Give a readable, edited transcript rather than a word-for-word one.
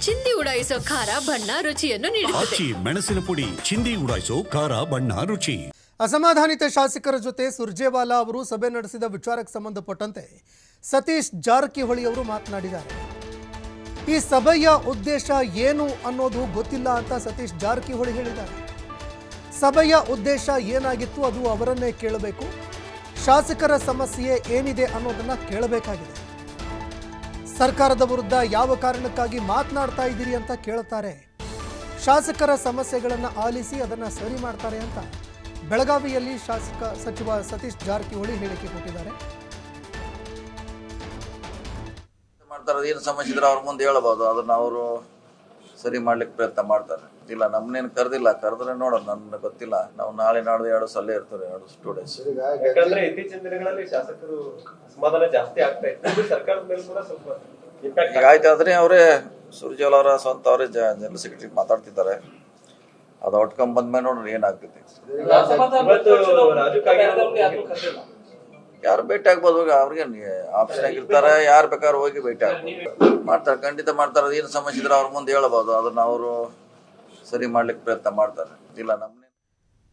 ಚಿಂದಿ ಉಡಾಯಿಸೋ ಖಾರ ಬಣ್ಣ ರುಚಿಯನ್ನು ನೀಡುತ್ತದೆ. ಆಚಿ ಮೆಣಸಿನ ಪುಡಿ ಚಿಂದಿ ಉಡಾಯಿಸೋ ಖಾರ ಬಣ್ಣ ರುಚಿ. ಅಸಮಾಧಾನಿತ ಶಾಸಕರ ಜೊತೆ ಸುರ್ಜೇವಾಲಾ ಅವರು ಸಭೆ ನಡೆಸಿದ ವಿಚಾರಕ್ಕೆ ಸಂಬಂಧಪಟ್ಟಂತೆ ಸತೀಶ್ ಜಾರಕಿಹೊಳಿ ಅವರು ಮಾತನಾಡಿದ್ದಾರೆ. ಈ ಸಭೆಯ ಉದ್ದೇಶ ಏನು ಅನ್ನೋದು ಗೊತ್ತಿಲ್ಲ ಅಂತ ಸತೀಶ್ ಜಾರಕಿಹೊಳಿ ಹೇಳಿದ್ದಾರೆ. ಸಭೆಯ ಉದ್ದೇಶ ಏನಾಗಿತ್ತು ಅದು ಅವರನ್ನೇ ಕೇಳಬೇಕು. ಶಾಸಕರ ಸಮಸ್ಯೆ ಏನಿದೆ ಅನ್ನೋದನ್ನ ಕೇಳಬೇಕಾಗಿದೆ. ಸರ್ಕಾರದ ವಿರುದ್ಧ ಯಾವ ಕಾರಣಕ್ಕಾಗಿ ಮಾತನಾಡ್ತಾ ಇದ್ದೀರಿ ಅಂತ ಕೇಳ್ತಾರೆ. ಶಾಸಕರ ಸಮಸ್ಯೆಗಳನ್ನು ಆಲಿಸಿ ಅದನ್ನು ಸರಿ ಮಾಡ್ತಾರೆ ಅಂತ ಬೆಳಗಾವಿಯಲ್ಲಿ ಸಚಿವ ಸತೀಶ್ ಜಾರಕಿಹೊಳಿ ಹೇಳಿಕೆ ಕೊಟ್ಟಿದ್ದಾರೆ. ಏನು ಸಮಸ್ಯೆ ಇದ್ರೆ ಅವ್ರ ಮುಂದೆ ಹೇಳಬಹುದು, ಅದನ್ನ ಅವರು ಸರಿ ಮಾಡ್ಲಿಕ್ಕೆ ಪ್ರಯತ್ನ ಮಾಡ್ತಾರೆ. ಇಲ್ಲ ನಮ್ಮನ್ನೇನು ಕರೆದಿಲ್ಲ, ಕರೆದ್ರೆ ನೋಡೋಣ, ನನ್ಗೆ ಗೊತ್ತಿಲ್ಲ. ನಾವು ನಾಳೆ ನಾಡ್ದು 2 ಸಲ ಇರ್ತಾರೆ, 2 ಡೇಸ್. ಯಾಕಂದ್ರೆ ಇತ್ತೀಚಿನ ದಿನಗಳಲ್ಲಿ ಶಾಸಕರು ಅಸಮಾಧಾನ ಜಾಸ್ತಿ ಆಗ್ತಾ ಇತ್ತು, ಸರ್ಕಾರದ ಮೇಲೆ ಕೂಡ ಸ್ವಲ್ಪ ಈಗ ಆಯ್ತಾದ್ರೆ ಅವರೇ ಸುರ್ಜೇವಾಲಾ ಅವರ ಸ್ವಂತ ಅವರೇ ಜನರಲ್ ಸೆಕ್ರೆಟರಿ ಮಾತಾಡ್ತಿದ್ದಾರೆ. ಅದು ಔಟ್ಕಮ್ ಬಂದ್ಮೇಲೆ ನೋಡ್ರಿ ಏನಾಗ್ತೈತಿ. ಯಾರು ಭೇಟಿ ಆಗ್ಬೋದು, ಅವ್ರಿಗೆ ಆಪ್ಷನ್ ಆಗಿರ್ತಾರೆ, ಯಾರು ಬೇಕಾದ್ರೂ ಹೋಗಿ ಭೇಟಿ ಆಗ್ಬೋದು. ಮಾಡ್ತಾರೆ, ಖಂಡಿತ ಮಾಡ್ತಾರೆ. ಏನು ಸಮಸ್ಯೆ ಇದ್ರೆ ಅವ್ರ ಮುಂದೆ ಹೇಳಬಹುದು, ಅದನ್ನ ಅವರು ಸರಿ ಮಾಡ್ಲಿಕ್ಕೆ ಪ್ರಯತ್ನ ಮಾಡ್ತಾರೆ. ಇಲ್ಲ ನಮ್ಮನೆ